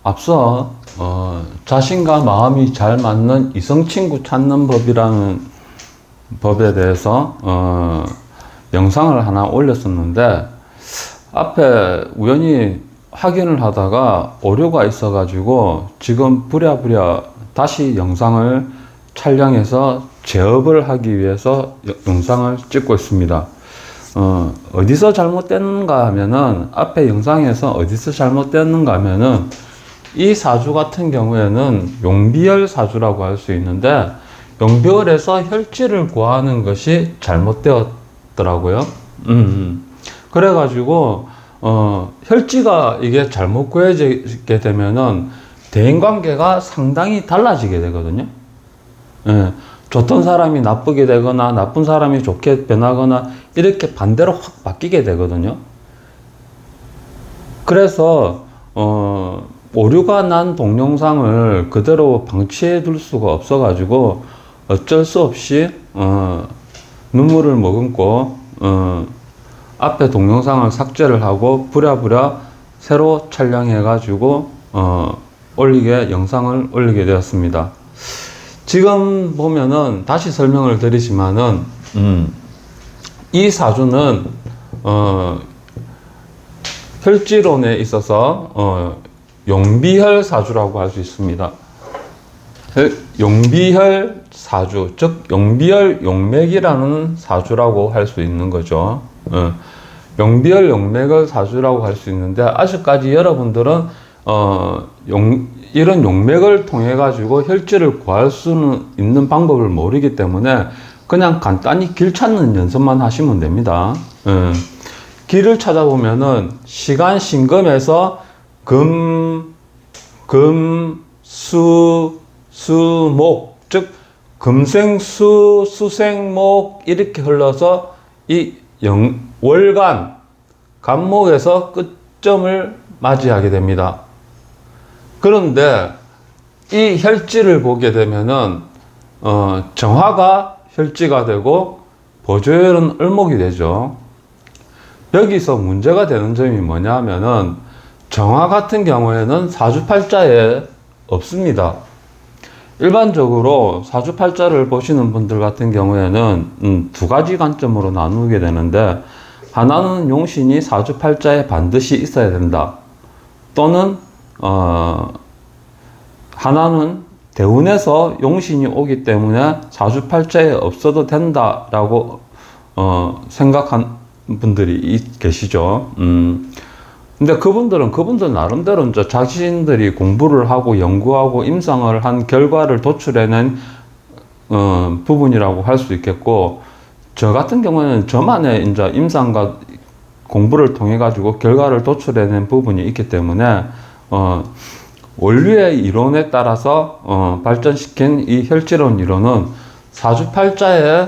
앞서 자신과 마음이 잘 맞는 이성 친구 찾는 법이라는 법에 대해서 영상을 하나 올렸었는데, 앞에 우연히 확인을 하다가 오류가 있어 가지고 지금 부랴부랴 다시 영상을 촬영해서 제업을 하기 위해서 영상을 찍고 있습니다. 어디서 잘못됐는가 하면은, 앞에 영상에서 어디서 잘못됐는가 하면은, 이 사주 같은 경우에는 용비열 사주라고 할 수 있는데, 용비열에서 혈지를 구하는 것이 잘못되었더라고요. 그래가지고, 혈지가 이게 잘못 구해지게 되면은, 대인관계가 상당히 달라지게 되거든요. 예, 좋던 사람이 나쁘게 되거나, 나쁜 사람이 좋게 변하거나, 이렇게 반대로 확 바뀌게 되거든요. 그래서, 오류가 난 동영상을 그대로 방치해 둘 수가 없어가지고 어쩔 수 없이 눈물을 머금고 앞에 동영상을 삭제를 하고 부랴부랴 새로 촬영해가지고 영상을 올리게 되었습니다. 지금 보면은 다시 설명을 드리지만은 이 사주는 혈지론에 있어서 용비혈 사주라고 할 수 있습니다. 용비혈 사주, 즉 용비혈 용맥이라는 사주라고 할 수 있는 거죠. 용비혈 용맥을 사주라고 할 수 있는데, 아직까지 여러분들은 이런 용맥을 통해 가지고 혈지를 구할 수는 있는 방법을 모르기 때문에 그냥 간단히 길 찾는 연습만 하시면 됩니다. 길을 찾아보면은 시간 신금에서 금, 수, 목, 즉 금생수, 수생목 이렇게 흘러서 이 월간, 간목에서 끝점을 맞이하게 됩니다. 그런데 이 혈지를 보게 되면은 정화가 혈지가 되고 보조혈은 을목이 되죠. 여기서 문제가 되는 점이 뭐냐 하면은, 정화 같은 경우에는 사주팔자에 없습니다. 일반적으로 사주팔자를 보시는 분들 같은 경우에는 두 가지 관점으로 나누게 되는데, 하나는 용신이 사주팔자에 반드시 있어야 된다. 또는 하나는 대운에서 용신이 오기 때문에 사주팔자에 없어도 된다라고 생각한 분들이 계시죠. 근데 그분들 나름대로 이제 자신들이 공부를 하고 연구하고 임상을 한 결과를 도출해낸 부분이라고 할 수 있겠고, 저 같은 경우에는 저만의 이제 임상과 공부를 통해 가지고 결과를 도출해낸 부분이 있기 때문에 원류의 이론에 따라서 발전시킨 이 혈지론 이론은 사주팔자에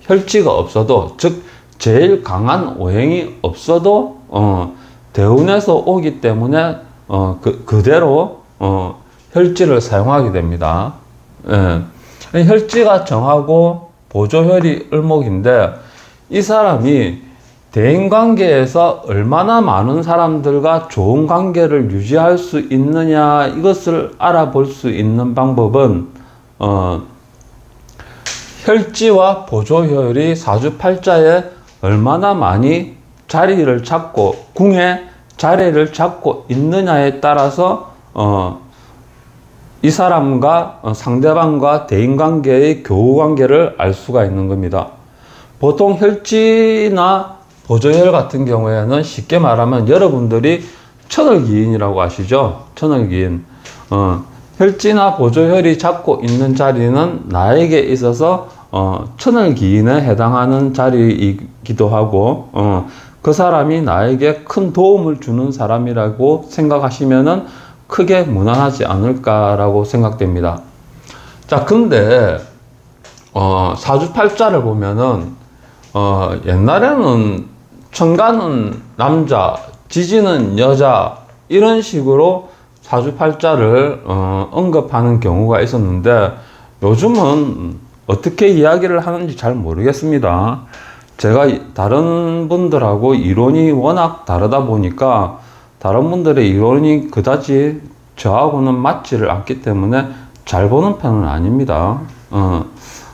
혈지가 없어도, 즉 제일 강한 오행이 없어도 대운에서 오기 때문에 그대로 혈지를 사용하게 됩니다. 예. 혈지가 정하고 보조혈이 을목인데, 이 사람이 대인관계에서 얼마나 많은 사람들과 좋은 관계를 유지할 수 있느냐, 이것을 알아볼 수 있는 방법은 혈지와 보조혈이 사주팔자에 얼마나 많이 자리를 잡고, 궁에 자리를 잡고 있느냐에 따라서 이 사람과 상대방과 대인관계의 교우관계를 알 수가 있는 겁니다. 보통 혈지나 보조혈 같은 경우에는 쉽게 말하면 여러분들이 천을기인이라고 아시죠? 천을기인. 혈지나 보조혈이 잡고 있는 자리는 나에게 있어서 천을기인에 해당하는 자리이기도 하고, 그 사람이 나에게 큰 도움을 주는 사람이라고 생각하시면은 크게 무난하지 않을까라고 생각됩니다. 자, 근데 사주팔자를 보면은 옛날에는 천간은 남자, 지지는 여자, 이런 식으로 사주팔자를 언급하는 경우가 있었는데, 요즘은 어떻게 이야기를 하는지 잘 모르겠습니다. 제가 다른 분들하고 이론이 워낙 다르다 보니까 다른 분들의 이론이 그다지 저하고는 맞지를 않기 때문에 잘 보는 편은 아닙니다.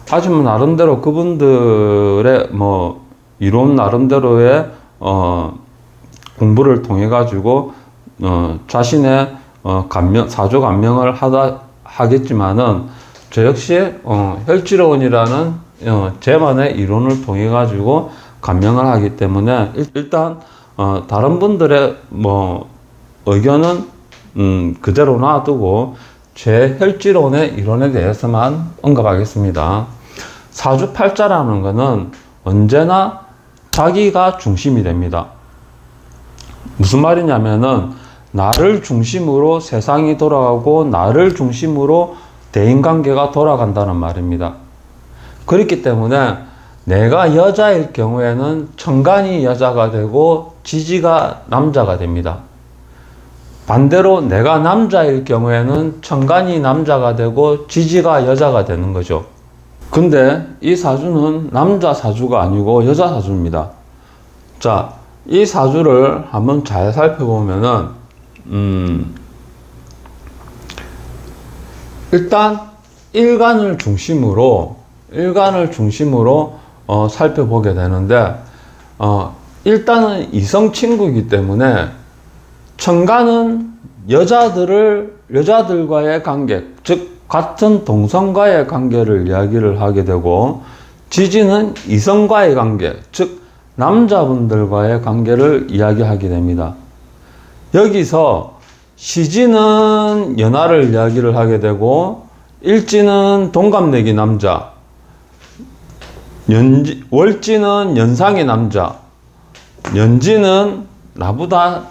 하지만 나름대로 그분들의 뭐 이론 나름대로의 공부를 통해 가지고 자신의 사주 감명을 하겠지만은 저 역시 혈지론이라는 제만의 이론을 통해 가지고 감명을 하기 때문에 일단 다른 분들의 뭐 의견은 그대로 놔두고 제 혈지론의 이론에 대해서만 언급하겠습니다. 사주팔자라는 것은 언제나 자기가 중심이 됩니다. 무슨 말이냐면은 나를 중심으로 세상이 돌아가고 나를 중심으로 대인관계가 돌아간다는 말입니다. 그렇기 때문에 내가 여자일 경우에는 천간이 여자가 되고 지지가 남자가 됩니다. 반대로 내가 남자일 경우에는 천간이 남자가 되고 지지가 여자가 되는 거죠. 근데 이 사주는 남자 사주가 아니고 여자 사주입니다. 자, 이 사주를 한번 잘 살펴보면은 일단 일간을 중심으로 살펴보게 되는데 일단은 이성 친구이기 때문에 천간은 여자들과의 관계, 즉 같은 동성과의 관계를 이야기를 하게 되고, 지지는 이성과의 관계, 즉 남자분들과의 관계를 이야기하게 됩니다. 여기서 시지는 연하를 이야기를 하게 되고, 일지는 동갑내기 남자, 월지는 연상의 남자, 연지는 나보다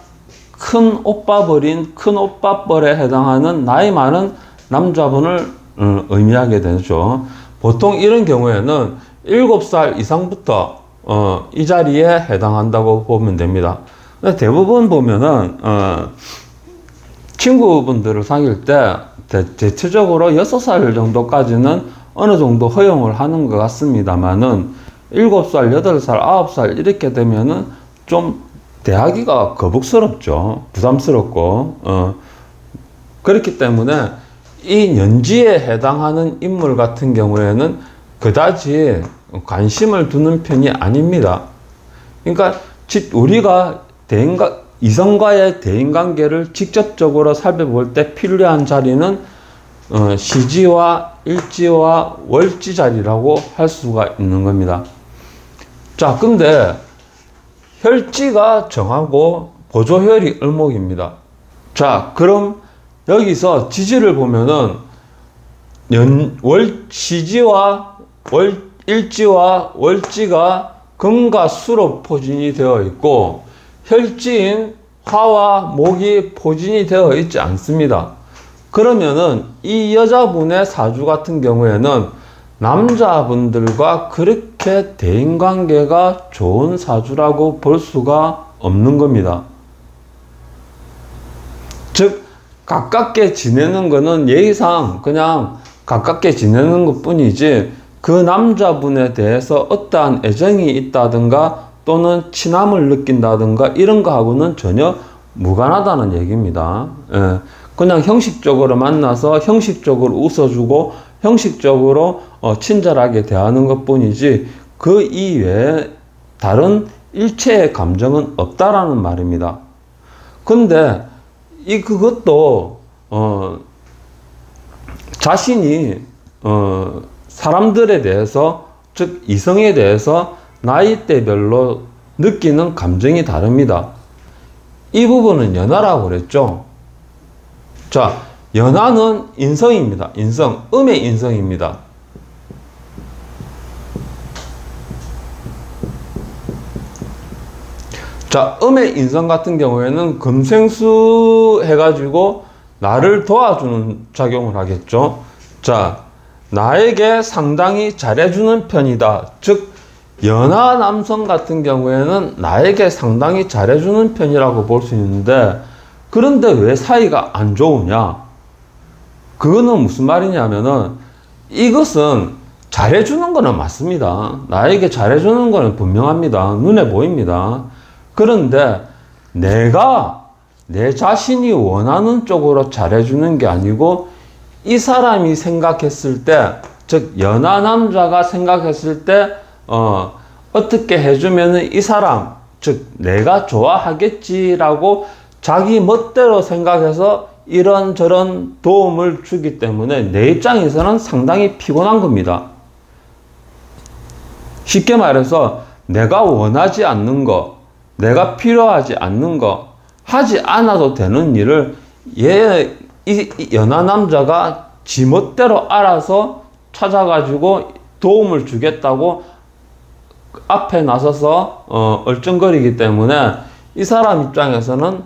큰 오빠벌인 큰 오빠뻘에 해당하는 나이 많은 남자분을 의미하게 되죠. 보통 이런 경우에는 7살 이상부터 이 자리에 해당한다고 보면 됩니다. 근데 대부분 보면은 친구분들을 사귈 때 대체적으로 6살 정도까지는 어느 정도 허용을 하는 것 같습니다만은 7살, 8살, 9살 이렇게 되면은 좀 대하기가 거북스럽죠. 부담스럽고 그렇기 때문에 이 연지에 해당하는 인물 같은 경우에는 그다지 관심을 두는 편이 아닙니다. 그러니까 우리가 이성과의 대인관계를 직접적으로 살펴볼 때 필요한 자리는 시지와 일지와 월지 자리라고 할 수가 있는 겁니다. 자, 근데 혈지가 정하고 보조혈이 을목입니다. 자, 그럼 여기서 지지를 보면은 시지와 일지와 월지가 금과 수로 포진이 되어 있고, 혈지인 화와 목이 포진이 되어 있지 않습니다. 그러면은 이 여자분의 사주 같은 경우에는 남자분들과 그렇게 대인관계가 좋은 사주라고 볼 수가 없는 겁니다. 즉 가깝게 지내는 거는 예의상 그냥 가깝게 지내는 것 뿐이지 그 남자분에 대해서 어떠한 애정이 있다든가 또는 친함을 느낀다든가 이런 거하고는 전혀 무관하다는 얘기입니다. 예. 그냥 형식적으로 만나서 형식적으로 웃어주고 형식적으로 친절하게 대하는 것 뿐이지 그 이외에 다른 일체의 감정은 없다라는 말입니다. 근데 그것도 자신이 사람들에 대해서, 즉 이성에 대해서 나이대별로 느끼는 감정이 다릅니다. 이 부분은 연하라고 그랬죠. 자, 연하는 인성입니다. 인성, 음의 인성입니다. 자, 음의 인성 같은 경우에는 금생수 해가지고 나를 도와주는 작용을 하겠죠. 자, 나에게 상당히 잘해주는 편이다. 즉, 연하 남성 같은 경우에는 나에게 상당히 잘해주는 편이라고 볼 수 있는데, 그런데 왜 사이가 안 좋으냐? 그거는 무슨 말이냐면은, 이것은 잘해주는 거는 맞습니다. 나에게 잘해주는 거는 분명합니다. 눈에 보입니다. 그런데 내가 내 자신이 원하는 쪽으로 잘해주는 게 아니고 이 사람이 생각했을 때, 즉 연하 남자가 생각했을 때 어떻게 해주면은 이 사람, 즉 내가 좋아하겠지라고 자기 멋대로 생각해서 이런저런 도움을 주기 때문에 내 입장에서는 상당히 피곤한 겁니다. 쉽게 말해서 내가 원하지 않는 거, 내가 필요하지 않는 거, 하지 않아도 되는 일을 이 연하 남자가 지 멋대로 알아서 찾아가지고 도움을 주겠다고 앞에 나서서 얼쩡거리기 때문에 이 사람 입장에서는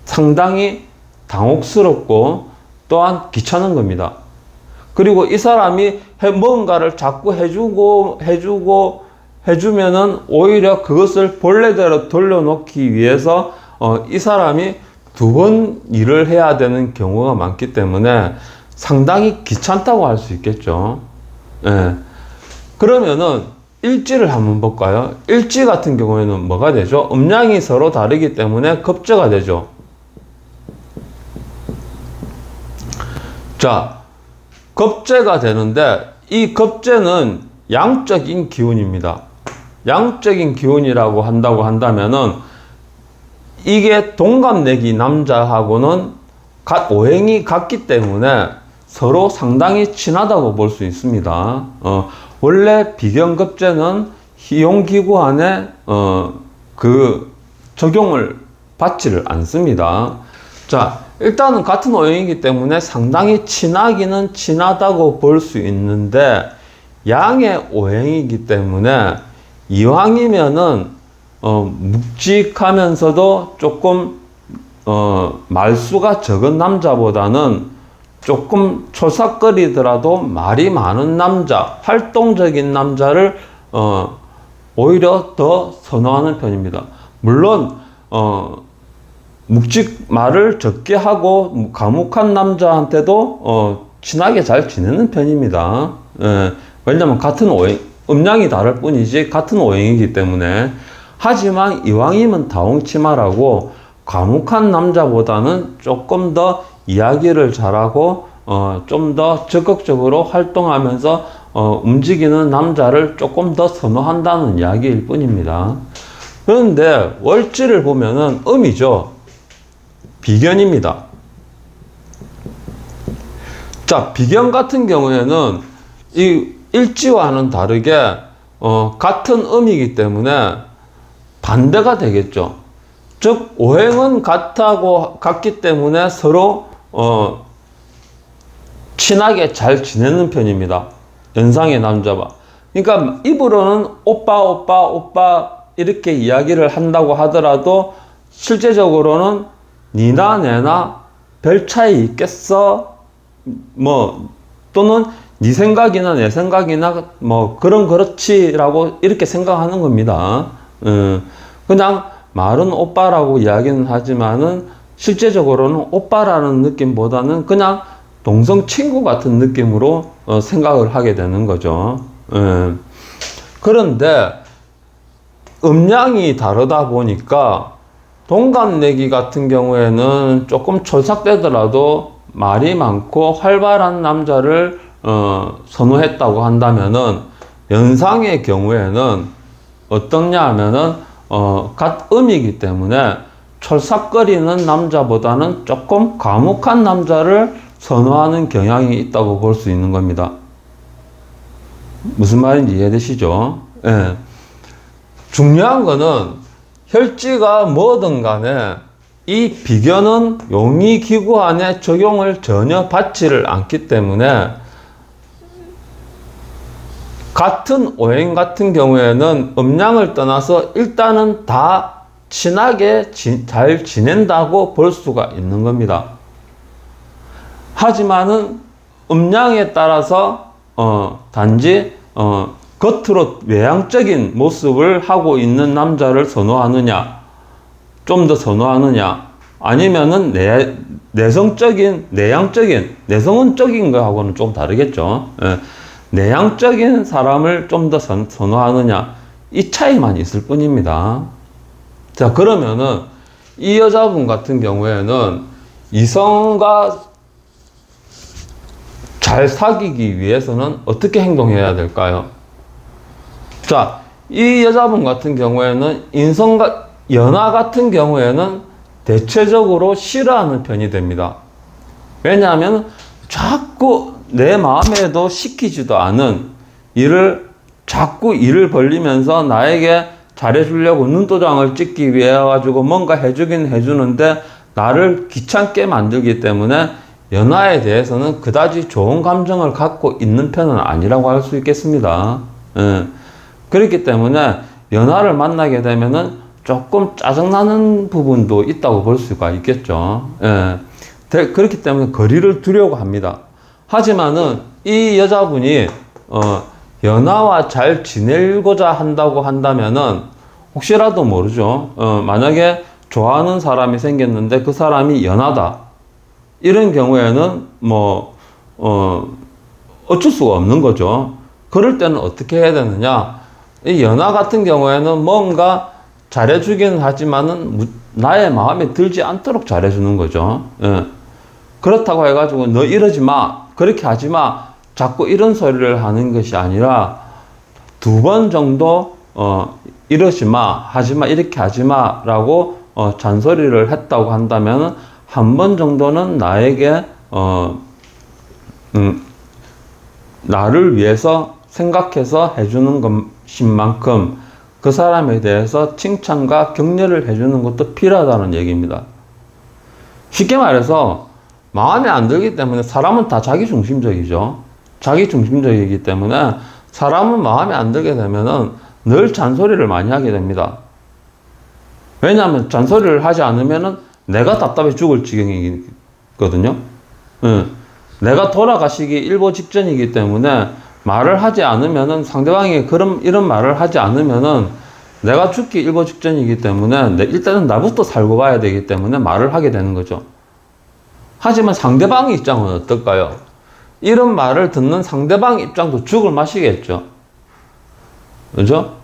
상당히 당혹스럽고 또한 귀찮은 겁니다. 그리고 이 사람이 뭔가를 자꾸 해주면은 오히려 그것을 본래대로 돌려놓기 위해서 이 사람이 두 번 일을 해야 되는 경우가 많기 때문에 상당히 귀찮다고 할 수 있겠죠. 예. 그러면은 일지를 한번 볼까요? 일지 같은 경우에는 뭐가 되죠? 음양이 서로 다르기 때문에 겁재가 되죠. 자, 겁재가 되는데 이 겁재는 양적인 기운입니다. 양적인 기운이라고 한다면은 이게 동갑내기 남자하고는 오행이 같기 때문에 서로 상당히 친하다고 볼 수 있습니다. 원래 비견겁재는 희용기구 안에 그 적용을 받지를 않습니다. 자, 일단은 같은 오행이기 때문에 상당히 친하기는 친하다고 볼 수 있는데 양의 오행이기 때문에 이왕이면은 묵직하면서도 조금 말수가 적은 남자보다는 조금 초삭거리더라도 말이 많은 남자, 활동적인 남자를 오히려 더 선호하는 편입니다. 물론 말을 적게 하고 과묵한 남자한테도 친하게 잘 지내는 편입니다. 왜냐면 같은 오행, 음양이 다를 뿐이지 같은 오행이기 때문에. 하지만 이왕이면 다홍치마라고 과묵한 남자보다는 조금 더 이야기를 잘하고 좀 더 적극적으로 활동하면서 움직이는 남자를 조금 더 선호한다는 이야기일 뿐입니다. 그런데 월지를 보면은 음이죠. 비견입니다. 자, 비견 같은 경우에는 이 일지와는 다르게 같은 음이기 때문에 반대가 되겠죠. 즉 오행은 같기 때문에 서로 친하게 잘 지내는 편입니다. 연상의 남자와. 그러니까 입으로는 오빠 이렇게 이야기를 한다고 하더라도 실제적으로는 니나 내나 별 차이 있겠어? 또는 네 생각이나 내 생각이나 그렇지라고 이렇게 생각하는 겁니다. 그냥 말은 오빠라고 이야기는 하지만은 실제적으로는 오빠라는 느낌보다는 그냥 동성 친구 같은 느낌으로 생각을 하게 되는 거죠. 그런데 음양이 다르다 보니까 동갑내기 같은 경우에는 조금 촐싹대더라도 말이 많고 활발한 남자를 선호했다고 한다면은 연상의 경우에는 어떠냐 하면은 갓음이기 때문에 촐싹거리는 남자보다는 조금 과묵한 남자를 선호하는 경향이 있다고 볼 수 있는 겁니다. 무슨 말인지 이해되시죠? 예. 중요한 거는 혈지가 뭐든 간에 이 비견은 용의기구 안에 적용을 전혀 받지를 않기 때문에 같은 오행 같은 경우에는 음양을 떠나서 일단은 다 친하게 잘 지낸다고 볼 수가 있는 겁니다. 하지만은 음양에 따라서 단지 겉으로 외향적인 모습을 하고 있는 남자를 선호하느냐, 좀 더 선호하느냐, 아니면은 내성적인, 내성적인 거하고는 좀 다르겠죠. 내향적인 사람을 좀 더 선호하느냐, 이 차이만 있을 뿐입니다. 자, 그러면은 이 여자분 같은 경우에는 이성과 잘 사귀기 위해서는 어떻게 행동해야 될까요? 자, 이 여자분 같은 경우에는 연하 같은 경우에는 대체적으로 싫어하는 편이 됩니다. 왜냐하면 자꾸 내 마음에도 시키지도 않은 자꾸 일을 벌리면서 나에게 잘해주려고 눈도장을 찍기 위해 가지고 뭔가 해주긴 해주는데 나를 귀찮게 만들기 때문에 연하에 대해서는 그다지 좋은 감정을 갖고 있는 편은 아니라고 할 수 있겠습니다. 예. 그렇기 때문에 연하를 만나게 되면은 조금 짜증나는 부분도 있다고 볼 수가 있겠죠. 예. 그렇기 때문에 거리를 두려고 합니다. 하지만은 이 여자분이 연하와 잘 지내고자 한다고 한다면은 혹시라도 모르죠. 만약에 좋아하는 사람이 생겼는데 그 사람이 연하다. 이런 경우에는 어쩔 수가 없는 거죠. 그럴 때는 어떻게 해야 되느냐? 이 연하 같은 경우에는 뭔가 잘해주기는 하지만은 나의 마음에 들지 않도록 잘해주는 거죠. 예. 그렇다고 해가지고 너 이러지 마, 그렇게 하지 마, 자꾸 이런 소리를 하는 것이 아니라 2번 정도 이러지 마, 하지 마, 이렇게 하지 마라고 잔소리를 했다고 한다면 한 번 정도는 나에게 나를 위해서 생각해서 해주는 것인 만큼 그 사람에 대해서 칭찬과 격려를 해주는 것도 필요하다는 얘기입니다. 쉽게 말해서 마음에 안 들기 때문에 사람은 다 자기중심적이죠. 자기중심적이기 때문에 사람은 마음에 안 들게 되면은 늘 잔소리를 많이 하게 됩니다. 왜냐하면 잔소리를 하지 않으면은 내가 답답해 죽을 지경이거든요. 내가 돌아가시기 일보 직전이기 때문에 말을 하지 않으면은 상대방이 이런 말을 하지 않으면은 내가 죽기 일보 직전이기 때문에 일단은 나부터 살고 봐야 되기 때문에 말을 하게 되는 거죠. 하지만 상대방의 입장은 어떨까요? 이런 말을 듣는 상대방 입장도 죽을 맛이겠죠. 그죠?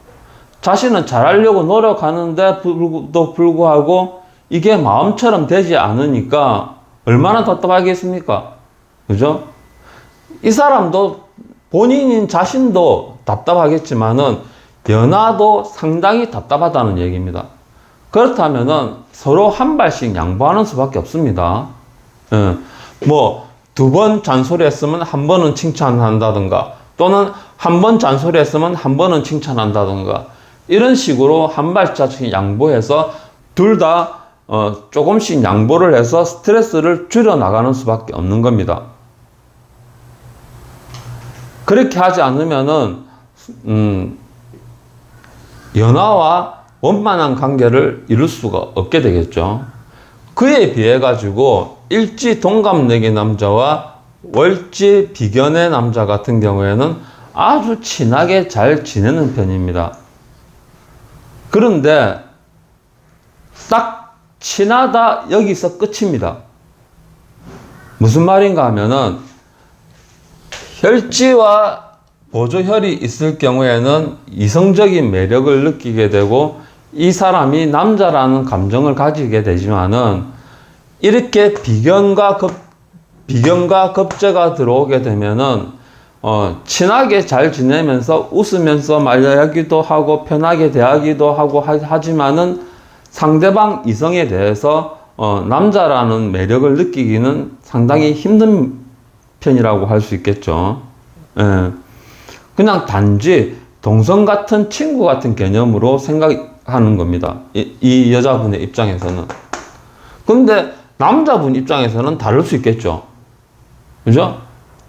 자신은 잘하려고 노력하는데도 불구하고 이게 마음처럼 되지 않으니까 얼마나 답답하겠습니까? 그죠? 이 사람도 본인인 자신도 답답하겠지만은 연하도 상당히 답답하다는 얘기입니다. 그렇다면은 서로 한 발씩 양보하는 수밖에 없습니다. 예. 2번 잔소리했으면 한 번은 칭찬한다든가 또는 한 번 잔소리했으면 한 번은 칭찬한다든가 이런 식으로 한 발짝씩 양보해서 둘 다 조금씩 양보를 해서 스트레스를 줄여 나가는 수밖에 없는 겁니다. 그렇게 하지 않으면은 연하와 원만한 관계를 이룰 수가 없게 되겠죠. 그에 비해 가지고 일지 동갑내기 남자와 월지 비견의 남자 같은 경우에는 아주 친하게 잘 지내는 편입니다. 그런데 딱 친하다 여기서 끝입니다. 무슨 말인가 하면은 혈지와 보조혈이 있을 경우에는 이성적인 매력을 느끼게 되고 이 사람이 남자라는 감정을 가지게 되지만은 이렇게 비견과 겁재가 들어오게 되면은 친하게 잘 지내면서 웃으면서 말하기도 하고 편하게 대하기도 하고 하지만은 상대방 이성에 대해서 남자라는 매력을 느끼기는 상당히 힘든 편이라고 할 수 있겠죠. 예. 그냥 단지 동성 같은 친구 같은 개념으로 생각하는 겁니다. 이 여자분의 입장에서는. 근데 남자분 입장에서는 다를 수 있겠죠. 그죠?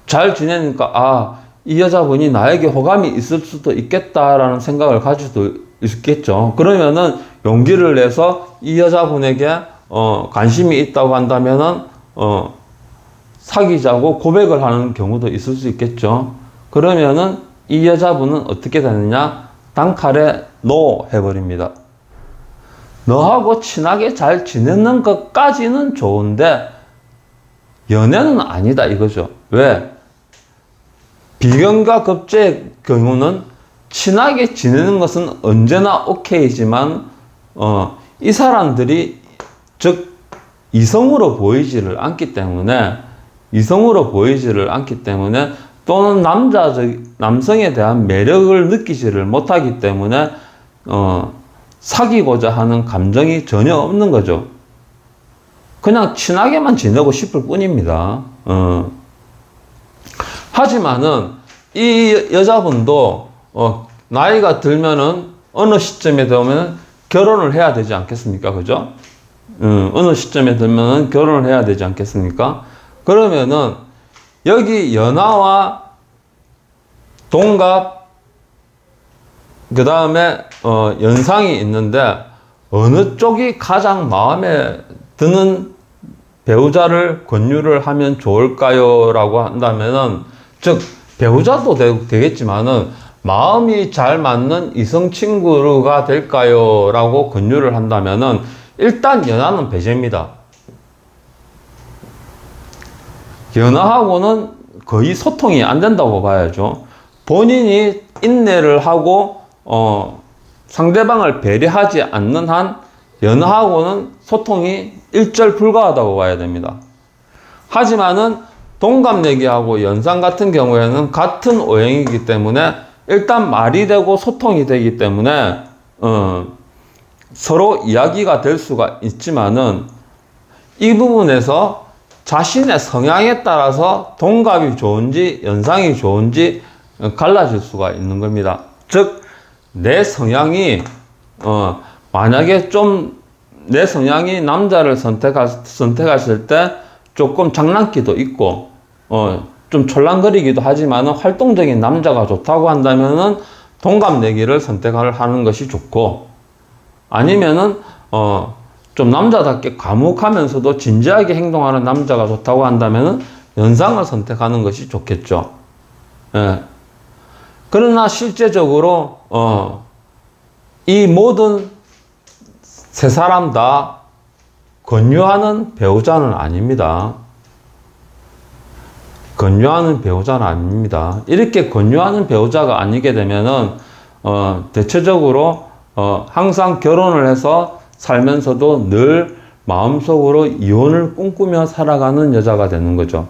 잘 지내니까 이 여자분이 나에게 호감이 있을 수도 있겠다라는 생각을 가질 수도 있겠죠. 그러면은 용기를 내서 이 여자분에게 관심이 있다고 한다면은 사귀자고 고백을 하는 경우도 있을 수 있겠죠. 그러면은 이 여자분은 어떻게 되느냐? 단칼에 NO 해버립니다. 너하고 친하게 잘 지내는 것까지는 좋은데 연애는 아니다 이거죠. 왜? 비견과 겁재의 경우는 친하게 지내는 것은 언제나 오케이지만 이 사람들이 즉 이성으로 보이지를 않기 때문에 또는 남성에 대한 매력을 느끼지를 못하기 때문에 사귀고자 하는 감정이 전혀 없는 거죠. 그냥 친하게만 지내고 싶을 뿐입니다. 하지만은 이 여자분도 나이가 들면은 어느 시점에 되면 결혼을 해야 되지 않겠습니까? 그죠? 어느 시점에 들면은 결혼을 해야 되지 않겠습니까? 그러면은 여기 연하와 동갑 그 다음에 연상이 있는데 어느 쪽이 가장 마음에 드는 배우자를 권유를 하면 좋을까요? 라고 한다면은 즉 배우자도 되겠지만은 마음이 잘 맞는 이성 친구가 될까요? 라고 권유를 한다면은 일단 연하는 배제입니다. 연하하고는 거의 소통이 안 된다고 봐야죠. 본인이 인내를 하고 상대방을 배려하지 않는 한 연하하고는 소통이 일절 불가하다고 봐야 됩니다. 하지만은 동갑내기하고 연상 같은 경우에는 같은 오행이기 때문에 일단 말이 되고 소통이 되기 때문에 서로 이야기가 될 수가 있지만은 이 부분에서 자신의 성향에 따라서 동갑이 좋은지 연상이 좋은지 갈라질 수가 있는 겁니다. 즉 내 성향이 만약에 좀 내 성향이 남자를 선택하실 때 조금 장난기도 있고 좀 촐랑거리기도 하지만 활동적인 남자가 좋다고 한다면은 동갑내기를 선택을 하는 것이 좋고, 아니면은 좀 남자답게 과묵하면서도 진지하게 행동하는 남자가 좋다고 한다면은 연상을 선택하는 것이 좋겠죠. 예. 그러나 실제적으로 이 모든 세 사람 다 권유하는 배우자는 아닙니다. 권유하는 배우자는 아닙니다. 이렇게 권유하는 배우자가 아니게 되면은 대체적으로 항상 결혼을 해서 살면서도 늘 마음속으로 이혼을 꿈꾸며 살아가는 여자가 되는 거죠.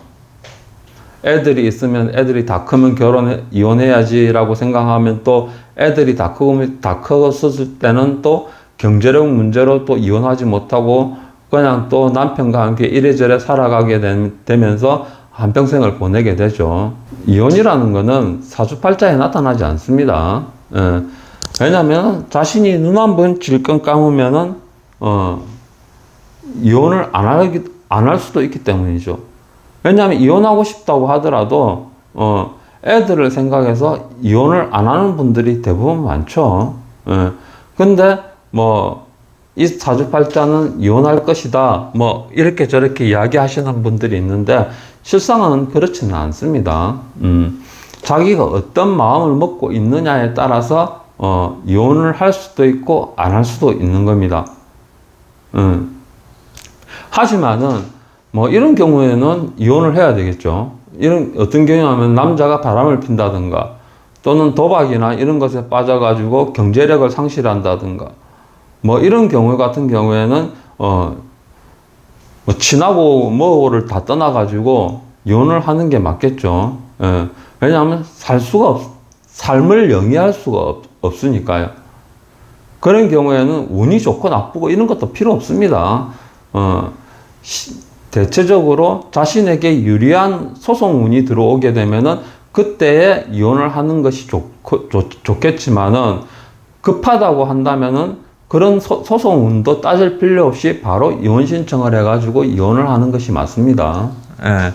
애들이 있으면 애들이 다 크면 이혼해야지라고 생각하면 또 애들이 다 컸을 때는 또 경제력 문제로 또 이혼하지 못하고 그냥 또 남편과 함께 이래저래 살아가게 되면서 한평생을 보내게 되죠. 이혼이라는 거는 사주팔자에 나타나지 않습니다. 예. 왜냐면 자신이 눈 한 번 질끈 감으면은 이혼을 안 할 수도 있기 때문이죠. 왜냐하면 이혼하고 싶다고 하더라도 애들을 생각해서 이혼을 안 하는 분들이 대부분 많죠. 예. 근데 이 사주팔자는 이혼할 것이다 이렇게 저렇게 이야기하시는 분들이 있는데 실상은 그렇지는 않습니다. 자기가 어떤 마음을 먹고 있느냐에 따라서 이혼을 할 수도 있고 안 할 수도 있는 겁니다. 하지만은 이런 경우에는 이혼을 해야 되겠죠. 이런 어떤 경우냐면 남자가 바람을 핀다든가 또는 도박이나 이런 것에 빠져가지고 경제력을 상실한다든가 이런 경우 같은 경우에는 친하고 뭐를 다 떠나가지고 이혼을 하는 게 맞겠죠. 예. 왜냐하면 삶을 영위할 수가 없으니까요. 그런 경우에는 운이 좋고 나쁘고 이런 것도 필요 없습니다. 대체적으로 자신에게 유리한 소송운이 들어오게 되면은 그때에 이혼을 하는 것이 좋겠지만은 급하다고 한다면은 그런 소송운도 따질 필요 없이 바로 이혼 신청을 해가지고 이혼을 하는 것이 맞습니다. 예.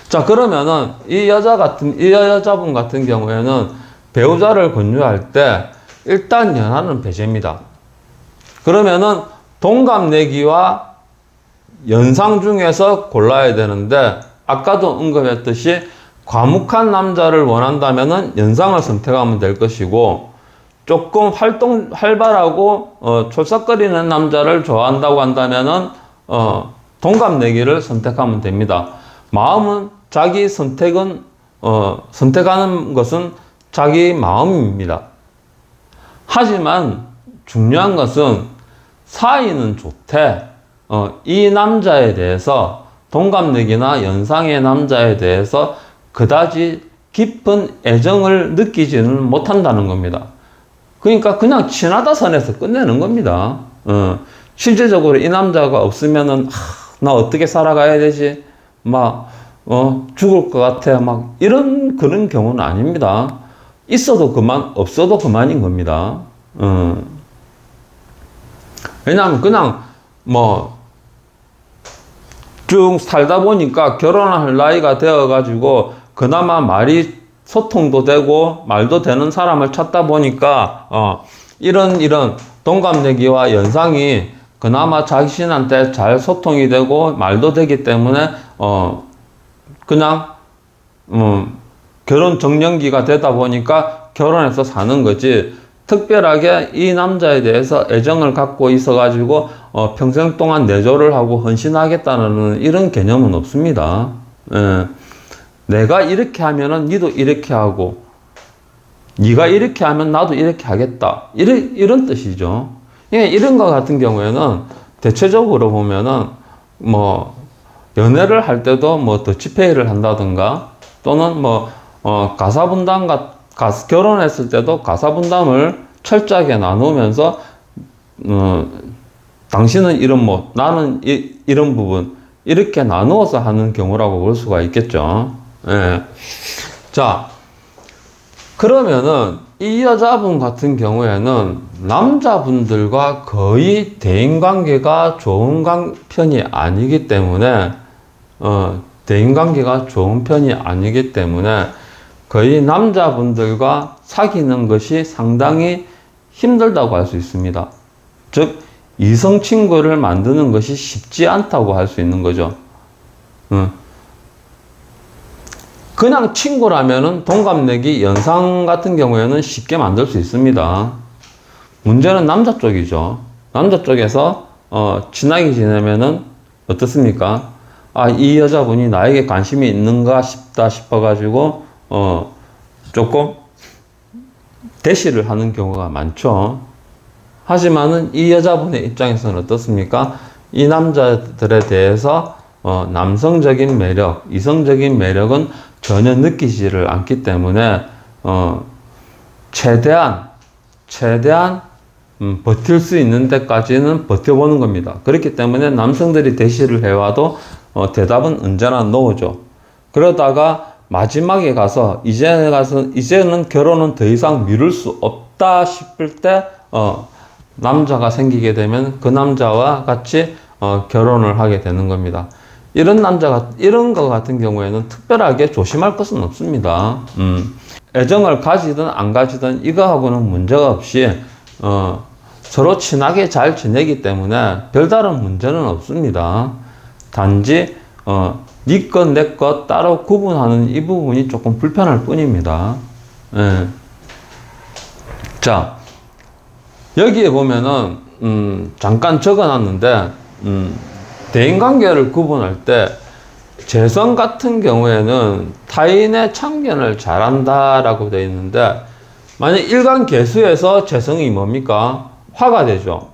자, 그러면은 이 여자분 같은 경우에는 배우자를 권유할 때 일단 연하는 배제입니다. 그러면은 동갑내기와 연상 중에서 골라야 되는데 아까도 언급했듯이 과묵한 남자를 원한다면은 연상을 선택하면 될 것이고, 조금 활발하고 촐싹거리는 남자를 좋아한다고 한다면은 동갑내기를 선택하면 됩니다. 선택하는 것은 자기 마음입니다. 하지만 중요한 것은 사이는 좋대, 이 남자에 대해서 동갑내기나 연상의 남자에 대해서 그다지 깊은 애정을 느끼지는 못한다는 겁니다. 그러니까 그냥 친하다 선에서 끝내는 겁니다. 실제적으로 이 남자가 없으면은 나 어떻게 살아가야 되지? 죽을 것 같아. 이런 그런 경우는 아닙니다. 있어도 그만, 없어도 그만인 겁니다. 왜냐하면 그냥 쭉 살다 보니까 결혼할 나이가 되어가지고 그나마 말이 소통도 되고 말도 되는 사람을 찾다 보니까 이런 동갑내기와 연상이 그나마 자신한테 잘 소통이 되고 말도 되기 때문에 그냥 결혼 정년기가 되다 보니까 결혼해서 사는 거지, 특별하게 이 남자에 대해서 애정을 갖고 있어 가지고 평생 동안 내조를 하고 헌신하겠다는 이런 개념은 없습니다. 내가 이렇게 하면은 니도 이렇게 하고, 네가 이렇게 하면 나도 이렇게 하겠다, 이런 뜻이죠. 이런 거 같은 경우에는 대체적으로 보면은 연애를 할 때도 더치페이를 한다든가, 또는 가사분담 결혼했을 때도 가사분담을 철저하게 나누면서 당신은 이런 나는 이런 부분, 이렇게 나누어서 하는 경우라고 볼 수가 있겠죠. 예. 자, 그러면은 이 여자분 같은 경우에는 남자분들과 거의 대인관계가 좋은 편이 아니기 때문에 대인관계가 좋은 편이 아니기 때문에 거의 남자분들과 사귀는 것이 상당히 힘들다고 할 수 있습니다. 즉, 이성 친구를 만드는 것이 쉽지 않다고 할 수 있는 거죠. 그냥 친구라면은 동갑내기 연상 같은 경우에는 쉽게 만들 수 있습니다. 문제는 남자 쪽이죠. 남자 쪽에서 친하게 지내면은 어떻습니까? 이 여자분이 나에게 관심이 있는가 싶다 싶어가지고 조금 대시를 하는 경우가 많죠. 하지만은 이 여자분의 입장에서는 어떻습니까? 이 남자들에 대해서 남성적인 매력, 이성적인 매력은 전혀 느끼지를 않기 때문에 최대한 버틸 수 있는 데까지는 버텨보는 겁니다. 그렇기 때문에 남성들이 대시를 해와도 대답은 언제나 노죠. 그러다가 마지막에 가서 이제는 결혼은 더 이상 미룰 수 없다 싶을 때 남자가 생기게 되면 그 남자와 같이 결혼을 하게 되는 겁니다. 이런 거 같은 경우에는 특별하게 조심할 것은 없습니다. 애정을 가지든 안 가지든 이거하고는 문제가 없이 서로 친하게 잘 지내기 때문에 별다른 문제는 없습니다. 단지 네 것, 내 것 따로 구분하는 이 부분이 조금 불편할 뿐입니다. 예. 자, 여기에 보면은 잠깐 적어놨는데 대인관계를 구분할 때 재성 같은 경우에는 타인의 참견을 잘한다라고 되어 있는데, 만약 일간계수에서 재성이 뭡니까? 화가 되죠.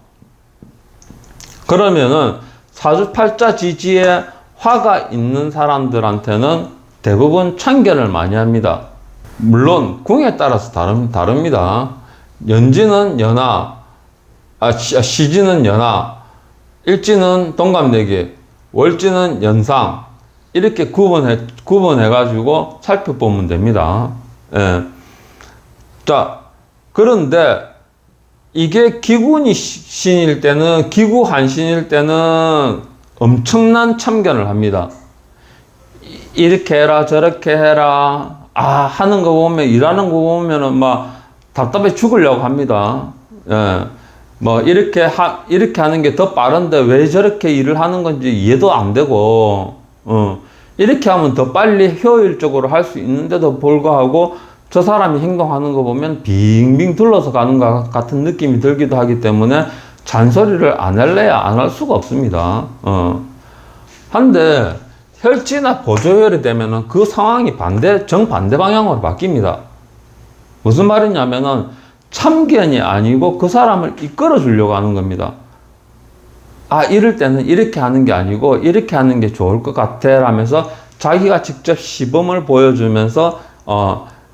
그러면은 사주팔자지지에 화가 있는 사람들한테는 대부분 참견을 많이 합니다. 물론 궁에 따라서 다릅니다. 연지는 연하, 시지는 연하, 일지는 동갑내기, 월지는 연상, 이렇게 구분해가지고 살펴보면 됩니다. 예. 자, 그런데 이게 기구한신일 때는 엄청난 참견을 합니다. 이렇게 해라, 저렇게 해라, 하는 거 보면, 일하는 거 보면은 막 답답해 죽으려고 합니다. 예. 이렇게 하는 게 더 빠른데 왜 저렇게 일을 하는 건지 이해도 안 되고, 이렇게 하면 더 빨리 효율적으로 할 수 있는데도 불구하고 저 사람이 행동하는 거 보면 빙빙 둘러서 가는 것 같은 느낌이 들기도 하기 때문에 잔소리를 안 할래야 안 할 수가 없습니다. 한데 혈지나 보조혈이 되면은 그 상황이 정반대 방향으로 바뀝니다. 무슨 말이냐면은 참견이 아니고 그 사람을 이끌어 주려고 하는 겁니다. 이럴 때는 이렇게 하는 게 아니고 이렇게 하는 게 좋을 것 같아 라면서 자기가 직접 시범을 보여주면서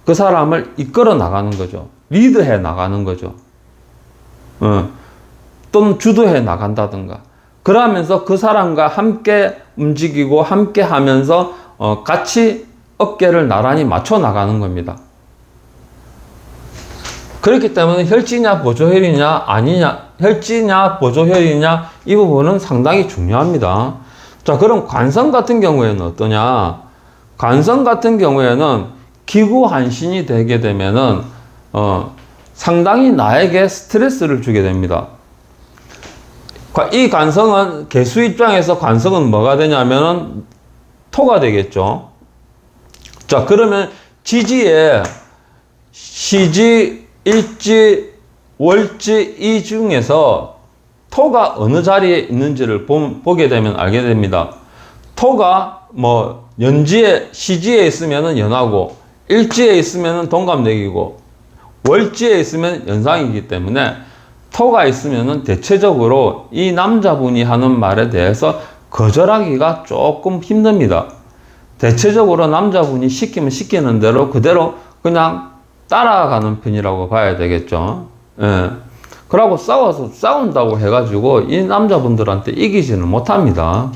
그 사람을 이끌어 나가는 거죠. 리드해 나가는 거죠. 또는 주도해 나간다든가. 그러면서 그 사람과 함께 움직이고 함께 하면서 같이 어깨를 나란히 맞춰 나가는 겁니다. 그렇기 때문에 혈지냐 보조혈이냐 아니냐, 혈지냐 보조혈이냐 이 부분은 상당히 중요합니다. 자, 그럼 관성 같은 경우에는 어떠냐? 관성 같은 경우에는 기구한신이 되게 되면은 상당히 나에게 스트레스를 주게 됩니다. 이 관성은 개수 입장에서 관성은 뭐가 되냐면은 토가 되겠죠. 자, 그러면 지지에 시지, 일지, 월지 이 중에서 토가 어느 자리에 있는지를 보게 되면 알게 됩니다. 토가 뭐 연지에 시지에 있으면은 연하고 일지에 있으면은 동갑내기고 월지에 있으면 연상이기 때문에 토가 있으면은 대체적으로 이 남자분이 하는 말에 대해서 거절하기가 조금 힘듭니다. 대체적으로 남자분이 시키면 시키는 대로 그대로 그냥 따라가는 편이라고 봐야 되겠죠. 예. 그러고 싸운다고 해가지고 이 남자분들한테 이기지는 못합니다.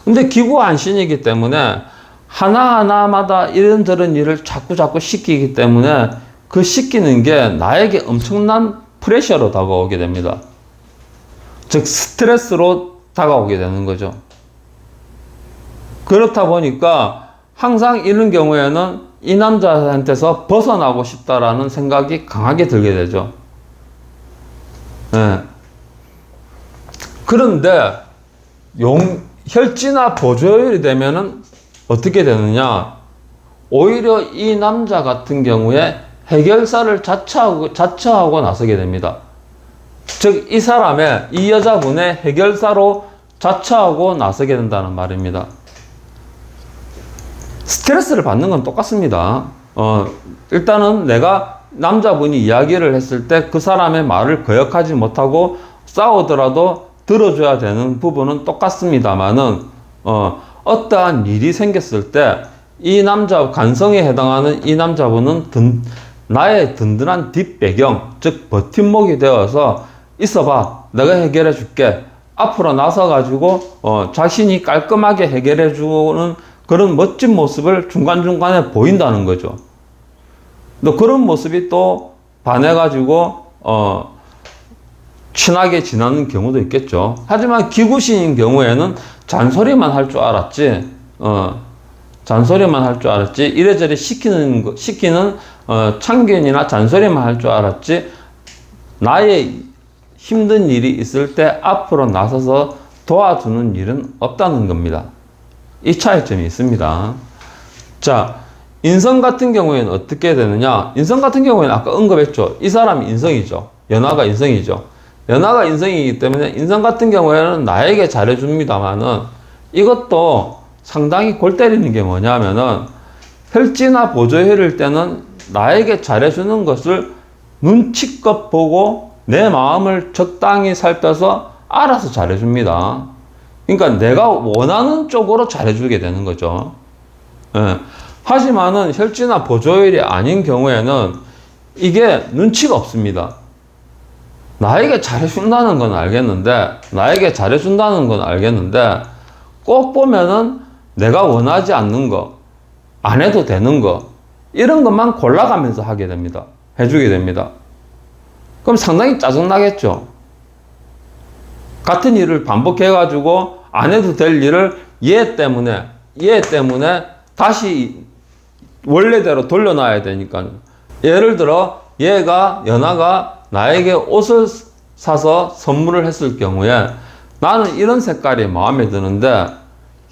근데 기구안신이기 때문에 하나하나마다 이런저런 일을 자꾸 시키기 때문에 그 시키는 게 나에게 엄청난 프레셔로 다가오게 됩니다. 즉 스트레스로 다가오게 되는 거죠. 그렇다 보니까 항상 이런 경우에는 이 남자한테서 벗어나고 싶다라는 생각이 강하게 들게 되죠. 네. 그런데 혈지나 보조혈이 되면은 어떻게 되느냐? 오히려 이 남자 같은 경우에 해결사를 자처하고 나서게 됩니다. 즉, 이 여자분의 해결사로 자처하고 나서게 된다는 말입니다. 스트레스를 받는 건 똑같습니다. 일단은 내가 남자분이 이야기를 했을 때 그 사람의 말을 거역하지 못하고 싸우더라도 들어줘야 되는 부분은 똑같습니다만은, 어떠한 일이 생겼을 때 이 관성에 해당하는 이 남자분은 나의 든든한 뒷배경, 즉 버팀목이 되어서 있어봐, 내가 해결해 줄게. 앞으로 나서가지고 자신이 깔끔하게 해결해 주는 그런 멋진 모습을 중간중간에 보인다는 거죠. 또 그런 모습이 또 반해가지고 친하게 지나는 경우도 있겠죠. 하지만 기구신인 경우에는 잔소리만 할 줄 알았지, 이래저래 시키는 참견이나 잔소리만 할 줄 알았지, 나의 힘든 일이 있을 때 앞으로 나서서 도와주는 일은 없다는 겁니다. 이 차이점이 있습니다. 자, 인성 같은 경우에는 어떻게 되느냐? 인성 같은 경우에는 아까 언급했죠. 이 사람이 인성이죠. 연하가 인성이죠. 연하가 인성이기 때문에 인성 같은 경우에는 나에게 잘해줍니다만은 이것도 상당히 골 때리는 게 뭐냐면은 혈지나 보조혈일 때는 나에게 잘해주는 것을 눈치껏 보고 내 마음을 적당히 살펴서 알아서 잘해줍니다. 그러니까 내가 원하는 쪽으로 잘해주게 되는 거죠. 예. 하지만은 혈지나 보조혈이 아닌 경우에는 이게 눈치가 없습니다. 나에게 잘해준다는 건 알겠는데 꼭 보면은 내가 원하지 않는 거, 안 해도 되는 거, 이런 것만 골라가면서 하게 됩니다. 해주게 됩니다. 그럼 상당히 짜증나겠죠. 같은 일을 반복해가지고 안 해도 될 일을 얘 때문에 다시 원래대로 돌려놔야 되니까요. 예를 들어 연하가 나에게 옷을 사서 선물을 했을 경우에 나는 이런 색깔이 마음에 드는데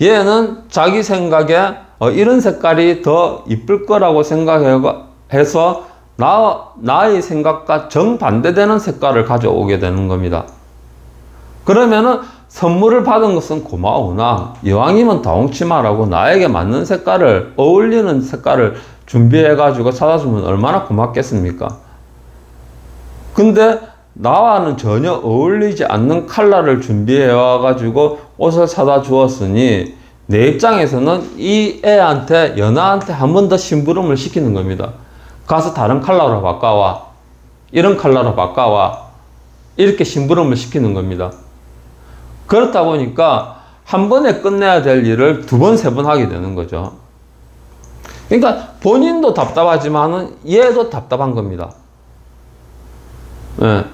얘는 자기 생각에 이런 색깔이 더 이쁠 거라고 생각해서 나의 생각과 정반대되는 색깔을 가져오게 되는 겁니다. 그러면은 선물을 받은 것은 고마우나 이왕이면 다홍치 말라고 나에게 맞는 색깔을, 어울리는 색깔을 준비해 가지고 찾아주면 얼마나 고맙겠습니까? 근데 나와는 전혀 어울리지 않는 컬러를 준비해 와가지고 옷을 사다 주었으니 내 입장에서는 이 애한테, 연하한테 한 번 더 심부름을 시키는 겁니다. 가서 다른 컬러로 바꿔와. 이런 컬러로 바꿔와. 이렇게 심부름을 시키는 겁니다. 그렇다 보니까 한 번에 끝내야 될 일을 두 번, 세 번 하게 되는 거죠. 그러니까 본인도 답답하지만은 얘도 답답한 겁니다. 예.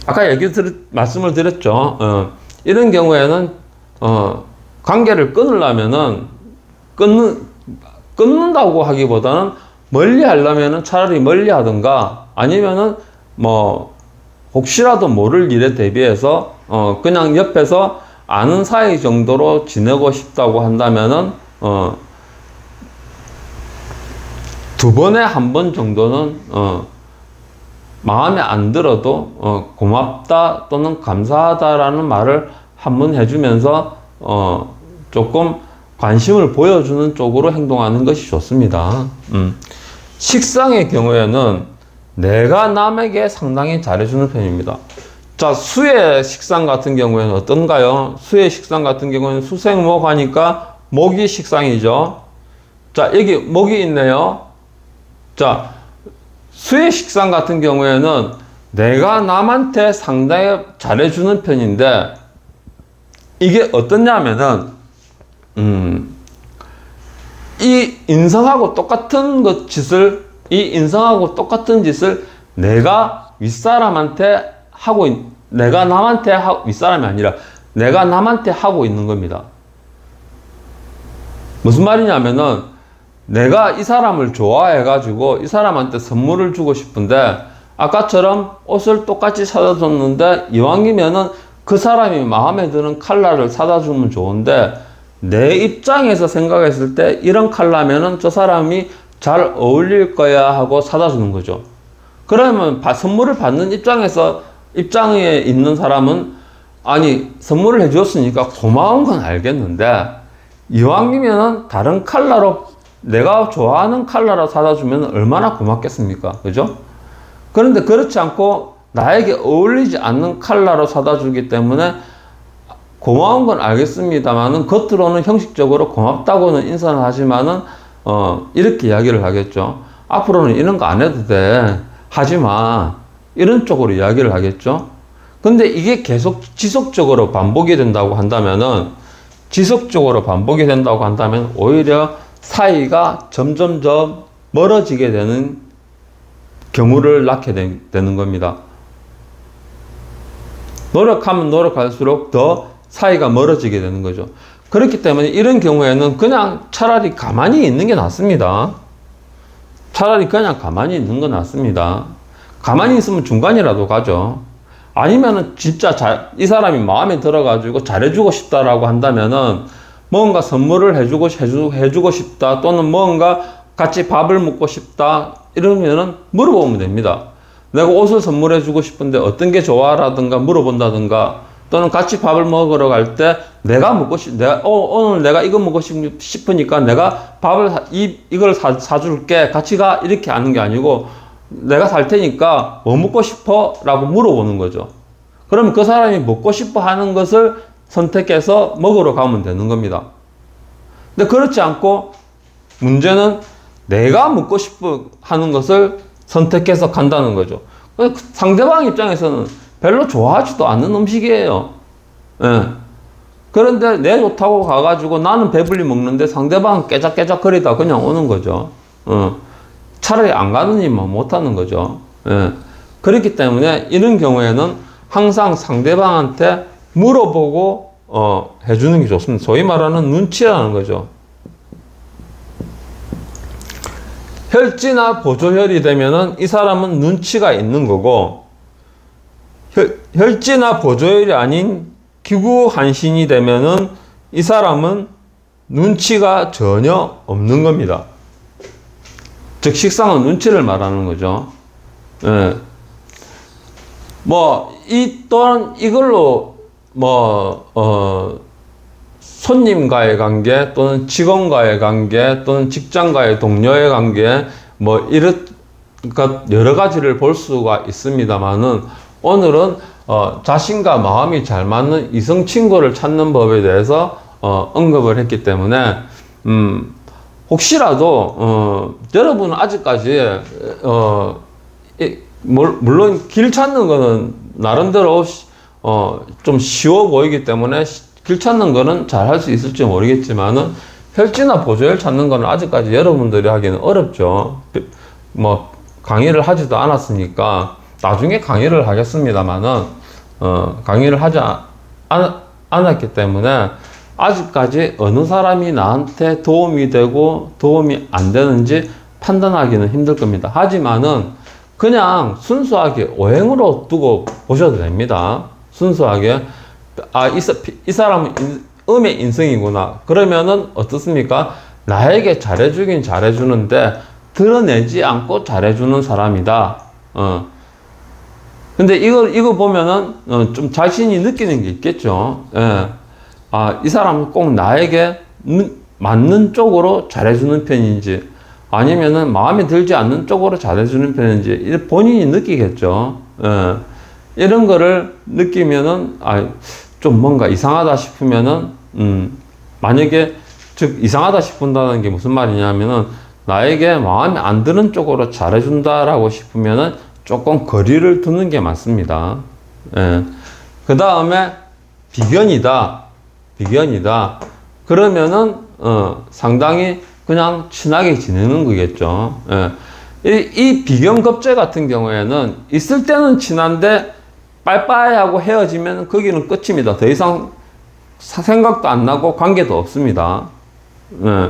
아까 말씀을 드렸죠. 이런 경우에는, 관계를 끊으려면은, 끊는다고 하기보다는 멀리 하려면은 차라리 멀리 하든가 아니면은 뭐, 혹시라도 모를 일에 대비해서, 그냥 옆에서 아는 사이 정도로 지내고 싶다고 한다면은, 두 번에 한 번 정도는, 마음에 안 들어도 고맙다 또는 감사하다라는 말을 한번 해주면서 조금 관심을 보여주는 쪽으로 행동하는 것이 좋습니다. 식상의 경우에는 내가 남에게 상당히 잘해주는 편입니다. 자, 수의 식상 같은 경우에는 어떤가요? 수의 식상 같은 경우에는 수생목 하니까 목이 식상이죠. 자, 여기 목이 있네요. 자, 수의 식상 같은 경우에는 내가 남한테 상당히 잘해주는 편인데, 이게 어떠냐면은, 이 인성하고 똑같은 짓을 내가 윗사람한테 내가 남한테 윗사람이 아니라 내가 남한테 하고 있는 겁니다. 무슨 말이냐면은, 내가 이 사람을 좋아해가지고 이 사람한테 선물을 주고 싶은데 아까처럼 옷을 똑같이 사다 줬는데 이왕이면은 그 사람이 마음에 드는 컬러를 사다 주면 좋은데 내 입장에서 생각했을 때 이런 컬러면은 저 사람이 잘 어울릴 거야 하고 사다 주는 거죠. 그러면 선물을 받는 입장에 있는 사람은 아니 선물을 해주었으니까 고마운 건 알겠는데 이왕이면은 다른 컬러로 내가 좋아하는 컬러로 사다 주면 얼마나 고맙겠습니까? 그죠? 그런데 그렇지 않고 나에게 어울리지 않는 컬러로 사다 주기 때문에 고마운 건 알겠습니다만은 겉으로는 형식적으로 고맙다고는 인사를 하지만은 이렇게 이야기를 하겠죠. 앞으로는 이런 거 안 해도 돼. 하지 마. 이런 쪽으로 이야기를 하겠죠. 근데 이게 계속 지속적으로 반복이 된다고 한다면은 오히려 사이가 점점점 멀어지게 되는 경우를 낳게 되는 겁니다. 노력하면 노력할수록 더 사이가 멀어지게 되는 거죠. 그렇기 때문에 이런 경우에는 그냥 차라리 가만히 있는 게 낫습니다. 차라리 그냥 가만히 있는 거 낫습니다. 가만히 있으면 중간이라도 가죠. 아니면은 진짜 이 사람이 마음에 들어가지고 잘해주고 싶다라고 한다면은 뭔가 선물을 해주고 싶다 또는 뭔가 같이 밥을 먹고 싶다 이러면은 물어보면 됩니다. 내가 옷을 선물해주고 싶은데 어떤 게 좋아라든가 물어본다든가 또는 같이 밥을 먹으러 갈 때 오늘 내가 이거 먹고 싶으니까 내가 이걸 사줄게 같이 가 이렇게 하는 게 아니고 내가 살 테니까 뭐 먹고 싶어? 라고 물어보는 거죠. 그러면 그 사람이 먹고 싶어 하는 것을 선택해서 먹으러 가면 되는 겁니다. 근데 그렇지 않고 문제는 내가 먹고 싶어 하는 것을 선택해서 간다는 거죠. 상대방 입장에서는 별로 좋아하지도 않는 음식이에요. 예. 그런데 내 좋다고 가가지고 나는 배불리 먹는데 상대방은 깨작깨작거리다 그냥 오는 거죠. 차라리 안 가느니만 못하는 거죠. 예. 그렇기 때문에 이런 경우에는 항상 상대방한테 물어보고 해주는 게 좋습니다. 소위 말하는 눈치라는 거죠. 혈지나 보조혈이 되면은 이 사람은 눈치가 있는 거고 혈지나 보조혈이 아닌 기구한신이 되면은 이 사람은 눈치가 전혀 없는 겁니다. 즉 식상은 눈치를 말하는 거죠. 예. 또는 이걸로 손님과의 관계 또는 직원과의 관계 또는 직장과의 동료의 관계 그러니까 여러 가지를 볼 수가 있습니다만은 오늘은 자신과 마음이 잘 맞는 이성 친구를 찾는 법에 대해서 언급을 했기 때문에 혹시라도 여러분은 아직까지 물론 길 찾는 거는 나름대로 좀 쉬워 보이기 때문에 길 찾는 거는 잘 할 수 있을지 모르겠지만은 혈지나 보조혈 찾는 거는 아직까지 여러분들이 하기는 어렵죠. 뭐 강의를 하지도 않았으니까 나중에 강의를 하겠습니다만은 강의를 하지 않았기 때문에 아직까지 어느 사람이 나한테 도움이 되고 도움이 안 되는지 판단하기는 힘들 겁니다. 하지만은 그냥 순수하게 오행으로 두고 보셔도 됩니다. 순수하게 이 사람은 음의 인성이구나. 그러면은 어떻습니까? 나에게 잘해주긴 잘해주는데 드러내지 않고 잘해주는 사람이다. 근데 이거 보면은 좀 자신이 느끼는 게 있겠죠. 예. 이 사람은 꼭 나에게 맞는 쪽으로 잘해주는 편인지 아니면은 마음에 들지 않는 쪽으로 잘해주는 편인지 본인이 느끼겠죠. 예. 이런 거를 느끼면은 좀 뭔가 이상하다 싶으면은 만약에 즉 이상하다 싶은다는 게 무슨 말이냐면은 나에게 마음에 안 드는 쪽으로 잘해준다라고 싶으면은 조금 거리를 두는 게 맞습니다. 예. 그 다음에 비견이다. 그러면은 상당히 그냥 친하게 지내는 거겠죠. 예. 이 비견겁제 같은 경우에는 있을 때는 친한데 빠이빠이 하고 헤어지면 거기는 끝입니다. 더 이상 생각도 안 나고 관계도 없습니다.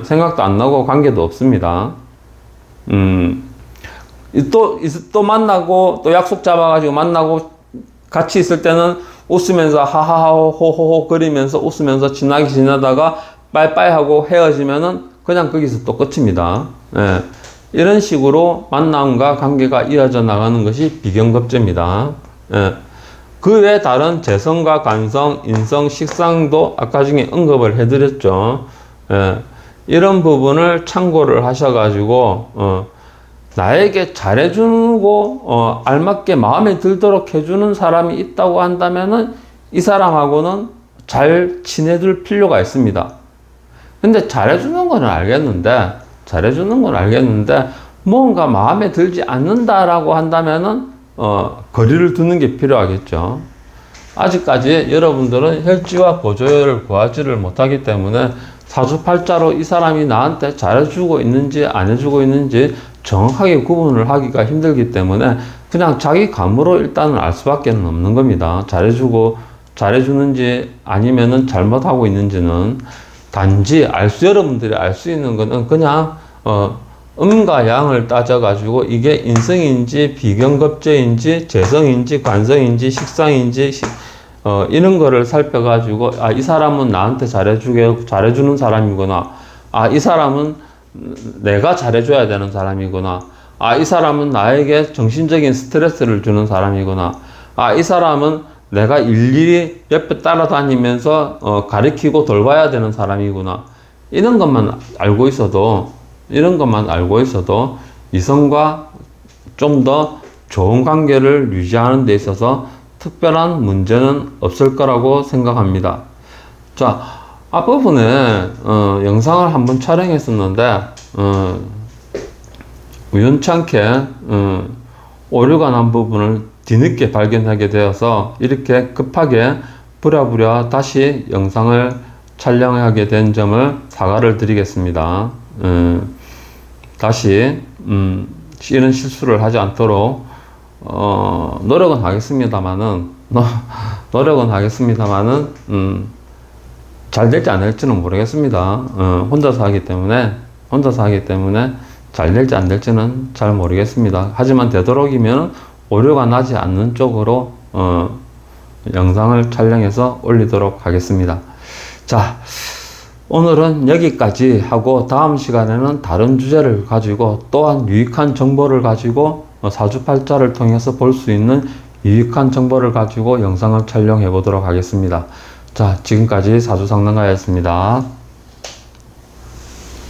생각도 안 나고 관계도 없습니다. 또 만나고 또 약속 잡아가지고 만나고 같이 있을 때는 웃으면서 하하하호 호호호 거리면서 웃으면서 친하게 지내다가 빠이빠이 하고 헤어지면은 그냥 거기서 또 끝입니다. 예. 이런 식으로 만남과 관계가 이어져 나가는 것이 비견겁제입니다. 예. 그 외에 다른 재성과 간성, 인성, 식상도 아까 중에 언급을 해드렸죠. 예. 이런 부분을 참고를 하셔가지고 나에게 잘해주고 알맞게 마음에 들도록 해주는 사람이 있다고 한다면은 이 사람하고는 잘 지내둘 필요가 있습니다. 근데 잘해주는 건 알겠는데 뭔가 마음에 들지 않는다라고 한다면은 거리를 두는 게 필요하겠죠. 아직까지 여러분들은 혈지와 보조혈을 구하지를 못하기 때문에 사주팔자로 이 사람이 나한테 잘해주고 있는지 안 해주고 있는지 정확하게 구분을 하기가 힘들기 때문에 그냥 자기 감으로 일단은 알 수밖에 없는 겁니다. 잘해주는지 아니면은 잘못하고 있는지는 단지 여러분들이 알 수 있는 거는 그냥 음과 양을 따져가지고 이게 인성인지 비견겁제인지 재성인지 관성인지 식상인지 이런 거를 살펴가지고 이 사람은 나한테 잘해주는 사람이구나. 이 사람은 내가 잘해줘야 되는 사람이구나. 이 사람은 나에게 정신적인 스트레스를 주는 사람이구나. 이 사람은 내가 일일이 옆에 따라다니면서 가리키고 돌봐야 되는 사람이구나. 이런 것만 알고 있어도 이성과 좀 더 좋은 관계를 유지하는 데 있어서 특별한 문제는 없을 거라고 생각합니다. 자, 앞부분에 영상을 한번 촬영했었는데 우연찮게 오류가 난 부분을 뒤늦게 발견하게 되어서 이렇게 급하게 부랴부랴 다시 영상을 촬영하게 된 점을 사과를 드리겠습니다. 다시 이런 실수를 하지 않도록 노력은 하겠습니다만은 잘 될지 안 될지는 모르겠습니다. 혼자서 하기 때문에 잘 될지 안 될지는 잘 모르겠습니다. 하지만 되도록이면 오류가 나지 않는 쪽으로 영상을 촬영해서 올리도록 하겠습니다. 자, 오늘은 여기까지 하고 다음 시간에는 다른 주제를 가지고 또한 유익한 정보를 가지고 사주팔자를 통해서 볼 수 있는 유익한 정보를 가지고 영상을 촬영해 보도록 하겠습니다. 자, 지금까지 사주상담가였습니다.